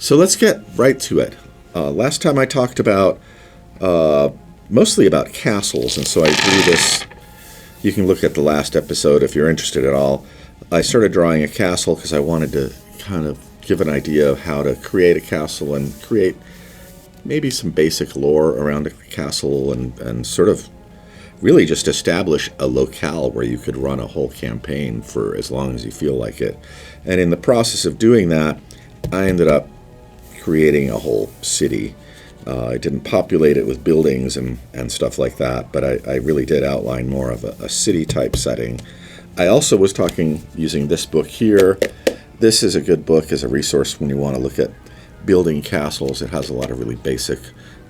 So let's get right to it. Last time I talked about mostly about castles, and so I drew this. You can look at the last episode if you're interested at all. I started drawing a castle because I wanted to kind of give an idea of how to create a castle and create maybe some basic lore around a castle and sort of really just establish a locale where you could run a whole campaign for as long as you feel like it. And in the process of doing that, I ended up creating a whole city. I didn't populate it with buildings and stuff like that, but I really did outline more of a city-type setting. I also was talking using this book here. This is a good book as a resource when you want to look at building castles. It has a lot of really basic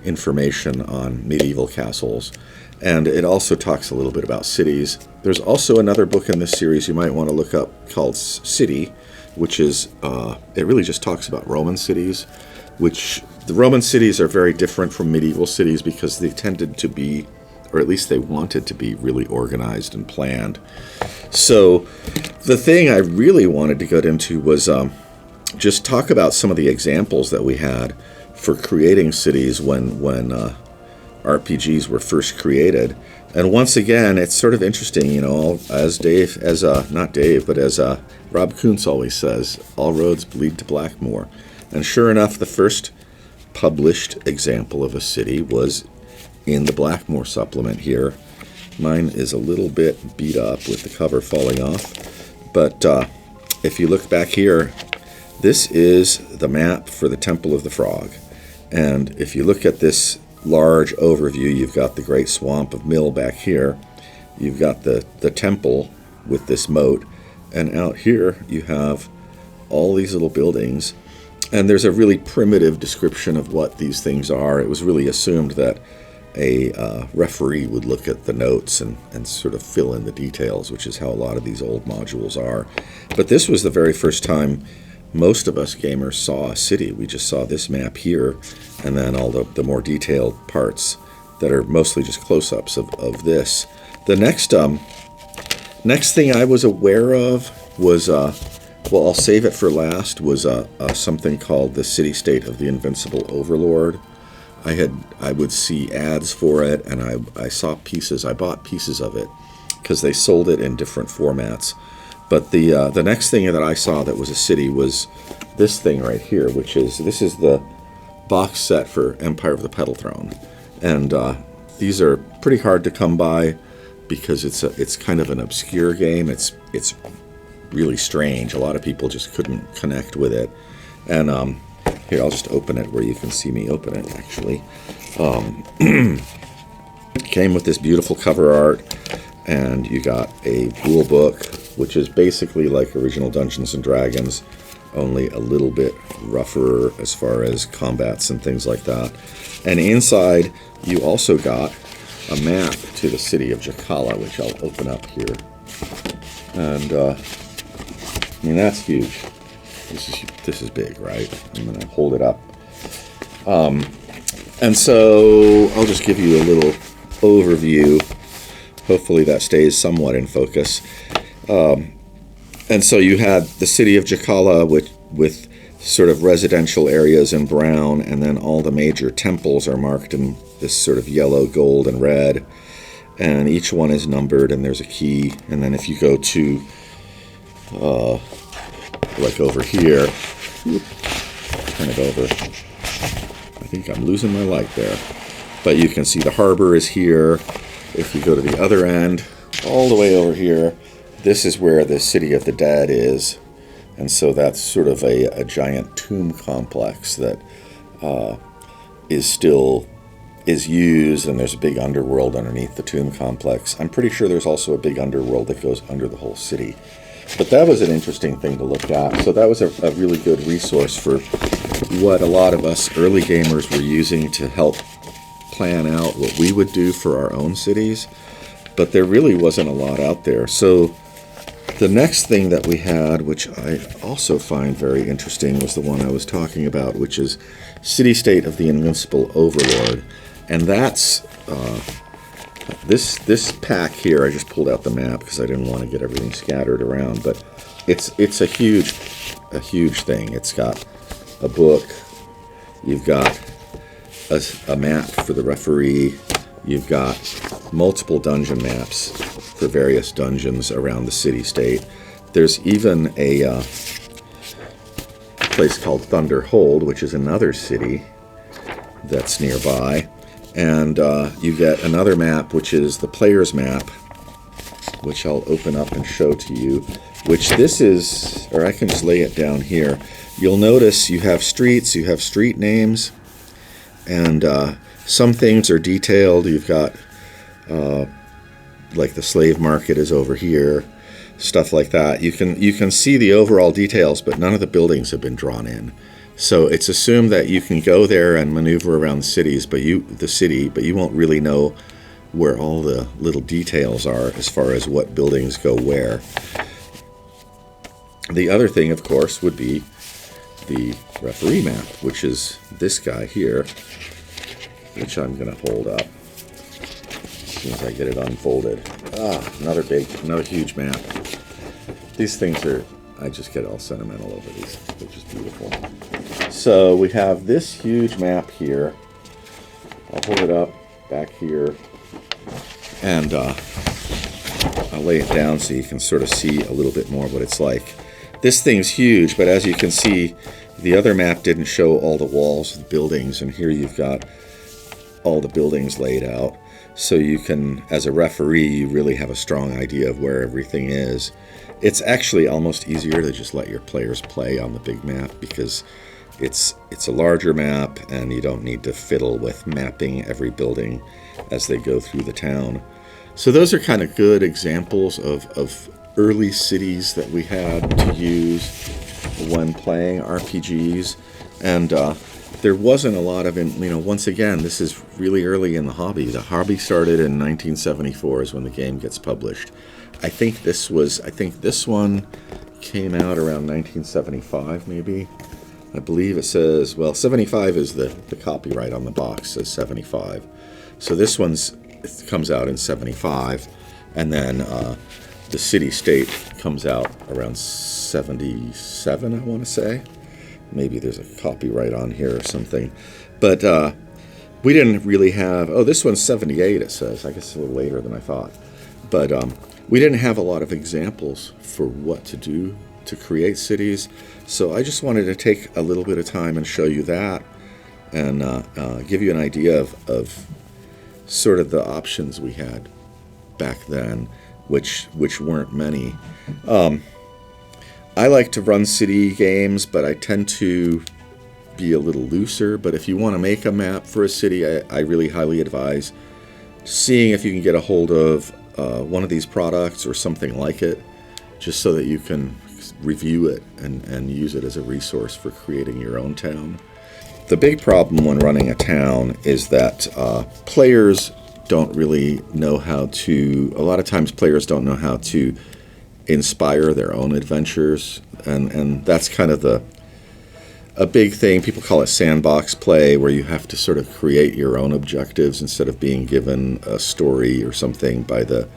information on medieval castles. And it also talks a little bit about cities. There's also another book in this series you might want to look up called City, which is, it really just talks about Roman cities, which the Roman cities are very different from medieval cities because they tended to be, or at least they wanted to be, really organized and planned. So the thing I really wanted to get into was just talk about some of the examples that we had for creating cities when RPGs were first created. And once again, it's sort of interesting, you know, as Rob Kuntz always says, all roads lead to Blackmoor. And sure enough, the first published example of a city was in the Blackmoor Supplement here. Mine is a little bit beat up with the cover falling off. But if you look back here, this is the map for the Temple of the Frog. And if you look at this large overview, you've got the great swamp of Mill back here. You've got the temple with this moat. And out here you have all these little buildings. And there's a really primitive description of what these things are. It was really assumed that a referee would look at the notes and sort of fill in the details, which is how a lot of these old modules are. But this was the very first time most of us gamers saw a city. We just saw this map here, and then all the more detailed parts that are mostly just close-ups of this. The next thing I was aware of was, well, I'll save it for last, was something called the City-State of the Invincible Overlord. I would see ads for it, and I saw pieces. I bought pieces of it because they sold it in different formats. But the next thing that I saw that was a city was this thing right here, this is the box set for Empire of the Petal Throne. And these are pretty hard to come by because it's kind of an obscure game. It's really strange. A lot of people just couldn't connect with it. And here, I'll just open it where you can see me open it, actually. Came with this beautiful cover art, and you got a rule book, which is basically like original Dungeons & Dragons, only a little bit rougher as far as combats and things like that. And inside, you also got a map to the city of Jakalla, which I'll open up here. And, I mean, that's huge. This is big, right? I'm going to hold it up. And so I'll just give you a little overview. Hopefully that stays somewhat in focus. And so you had the city of Jakalla with sort of residential areas in brown, and then all the major temples are marked in this sort of yellow, gold, and red. And each one is numbered, and there's a key. And then if you go to, like over here, turn it over. I think I'm losing my light there. But you can see the harbor is here. If you go to the other end, all the way over here, this is where the City of the Dead is. And so that's sort of a giant tomb complex that is used, and there's a big underworld underneath the tomb complex. I'm pretty sure there's also a big underworld that goes under the whole city. But that was an interesting thing to look at. So that was a really good resource for what a lot of us early gamers were using to help plan out what we would do for our own cities. But there really wasn't a lot out there. So the next thing that we had, which I also find very interesting, was the one I was talking about, which is City-State of the Invincible Overlord. And that's this pack here. I just pulled out the map because I didn't want to get everything scattered around, but it's a huge thing. It's got a book. You've got a map for the referee. You've got multiple dungeon maps for various dungeons around the city-state. There's even a place called Thunder Hold, which is another city that's nearby. And you get another map, which is the player's map, which I'll open up and show to you, which this is, or I can just lay it down here. You'll notice you have streets, you have street names, and some things are detailed. You've got, like the slave market is over here, stuff like that. You can see the overall details, but none of the buildings have been drawn in. So it's assumed that you can go there and maneuver around the city, but you won't really know where all the little details are as far as what buildings go where. The other thing, of course, would be the referee map, which is this guy here, which I'm going to hold up as soon as I get it unfolded. Another huge map. These things are, I just get all sentimental over these. They're just beautiful. So we have this huge map here. I'll hold it up back here, and I'll lay it down so you can sort of see a little bit more what it's like. This thing's huge, but as you can see, the other map didn't show all the walls and buildings, and here you've got all the buildings laid out. So you can, as a referee, you really have a strong idea of where everything is. It's actually almost easier to just let your players play on the big map, because it's a larger map, and you don't need to fiddle with mapping every building as they go through the town. So those are kind of good examples of early cities that we had to use when playing RPGs. And there wasn't a lot of, once again, this is really early in the hobby. The hobby started in 1974 is when the game gets published. I think this one came out around 1975, maybe. I believe it says, well, 75 is the copyright on the box, says 75. So this it comes out in 75, and then the city-state comes out around 77, I want to say. Maybe there's a copyright on here or something. But we didn't really have, this one's 78, it says. I guess it's a little later than I thought. But we didn't have a lot of examples for what to do to create cities. So I just wanted to take a little bit of time and show you that, and give you an idea of sort of the options we had back then, which weren't many. I like to run city games, but I tend to be a little looser. But if you want to make a map for a city, I really highly advise seeing if you can get a hold of one of these products or something like it, just so that you can review it and use it as a resource for creating your own town. The big problem when running a town is that players don't really know how to, a lot of times players don't know how to inspire their own adventures, and that's kind of a big thing. People call it sandbox play, where you have to sort of create your own objectives instead of being given a story or something by the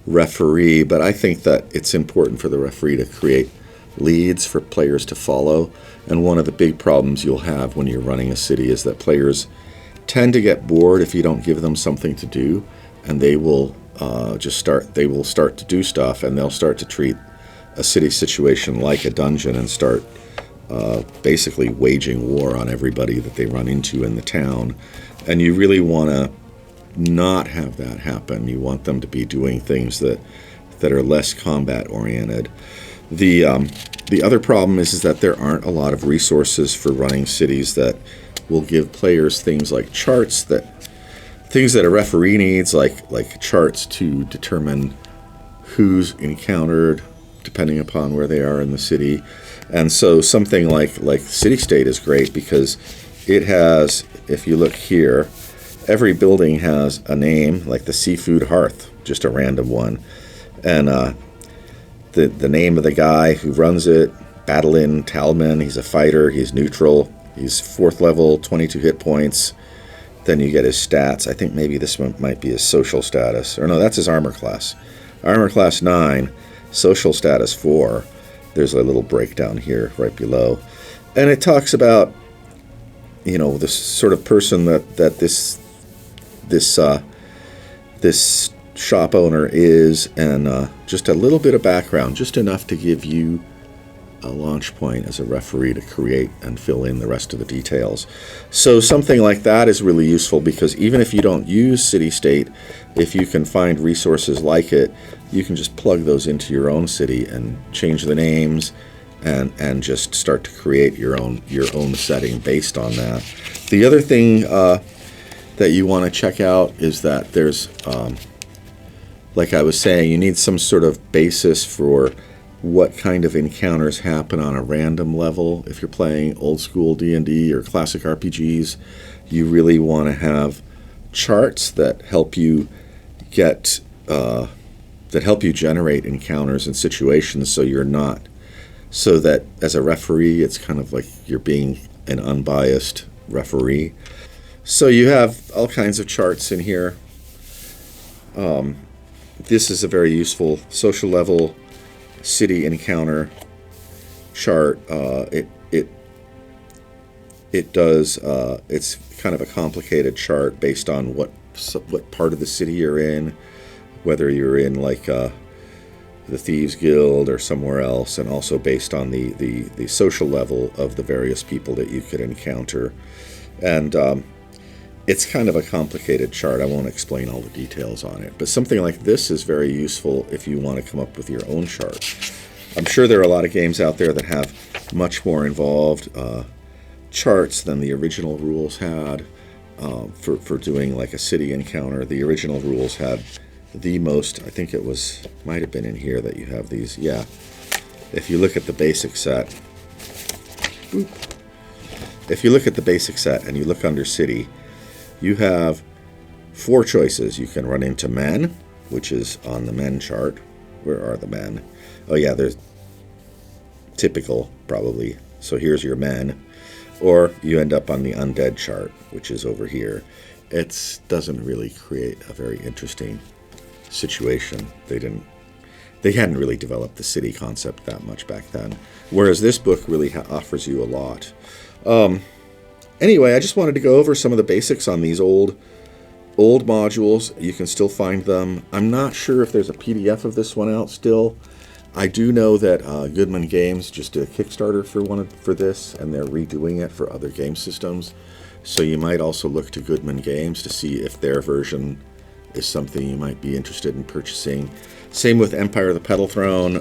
referee. But I think that it's important for the referee to create leads for players to follow, and one of the big problems you'll have when you're running a city is that players tend to get bored if you don't give them something to do, and they will start to do stuff, and they'll start to treat a city situation like a dungeon and start basically waging war on everybody that they run into in the town. And you really want to not have that happen. You want them to be doing things that are less combat oriented. The other problem is that there aren't a lot of resources for running cities that will give players things like charts, things that a referee needs, like charts to determine who's encountered depending upon where they are in the city. And so something like City State is great because it has, if you look here, every building has a name, like the Seafood Hearth, just a random one. And the name of the guy who runs it, Badalin Talman, he's a fighter, he's neutral, he's 4th level, 22 hit points. Then you get his stats. I think maybe this one might be his social status. Or no, that's his armor class. Armor class 9, social status 4. There's a little breakdown here right below. And it talks about, you know, this sort of person that this shop owner is, and just a little bit of background, just enough to give you a launch point as a referee to create and fill in the rest of the details. So something like that is really useful, because even if you don't use City State, if you can find resources like it, you can just plug those into your own city and change the names and just start to create your own setting based on that. The other thing that you want to check out is that there's, like I was saying, you need some sort of basis for what kind of encounters happen on a random level. If you're playing old school D&D or classic RPGs, you really want to have charts that help you get generate encounters and situations, so that as a referee, it's kind of like you're being an unbiased referee. So you have all kinds of charts in here. This is a very useful social level city encounter chart. It's kind of a complicated chart based on what part of the city you're in, whether you're in like the Thieves Guild or somewhere else, and also based on the social level of the various people that you could encounter. And it's kind of a complicated chart. I won't explain all the details on it, but something like this is very useful if you want to come up with your own chart. I'm sure there are a lot of games out there that have much more involved charts than the original rules had for doing like a city encounter. The original rules had the most, I think it might have been in here that you have these. Yeah, if you look at the basic set, and you look under city, you have 4 choices. You can run into men, which is on the men chart. Where are the men? Oh yeah, there's typical probably. So here's your men. Or you end up on the undead chart, which is over here. It doesn't really create a very interesting situation. They hadn't really developed the city concept that much back then. Whereas this book really offers you a lot. Anyway, I just wanted to go over some of the basics on these old modules. You can still find them. I'm not sure if there's a PDF of this one out still. I do know that Goodman Games just did a Kickstarter for this, and they're redoing it for other game systems. So you might also look to Goodman Games to see if their version is something you might be interested in purchasing. Same with Empire of the Petal Throne.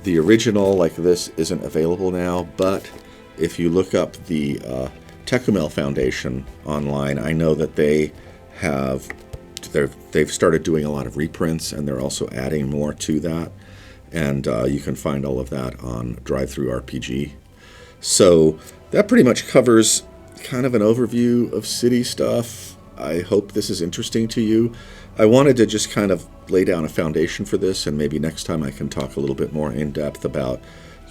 The original, like this, isn't available now, but if you look up the Tekumel Foundation online, I know that they've started doing a lot of reprints, and they're also adding more to that. And you can find all of that on DriveThruRPG. So that pretty much covers kind of an overview of city stuff. I hope this is interesting to you. I wanted to just kind of lay down a foundation for this, and maybe next time I can talk a little bit more in depth about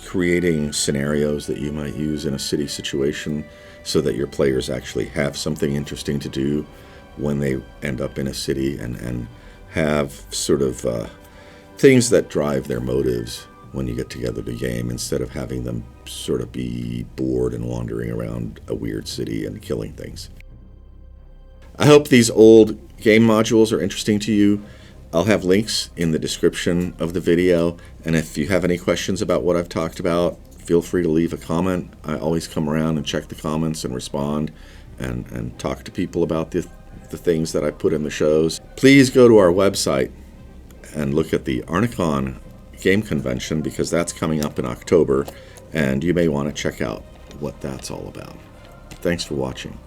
creating scenarios that you might use in a city situation so that your players actually have something interesting to do when they end up in a city, and have sort of things that drive their motives when you get together to game, instead of having them sort of be bored and wandering around a weird city and killing things. I hope these old game modules are interesting to you. I'll have links in the description of the video, and if you have any questions about what I've talked about, feel free to leave a comment. I always come around and check the comments and respond and talk to people about the things that I put in the shows. Please go to our website and look at the Arneson game convention, because that's coming up in October, and you may want to check out what that's all about. Thanks for watching.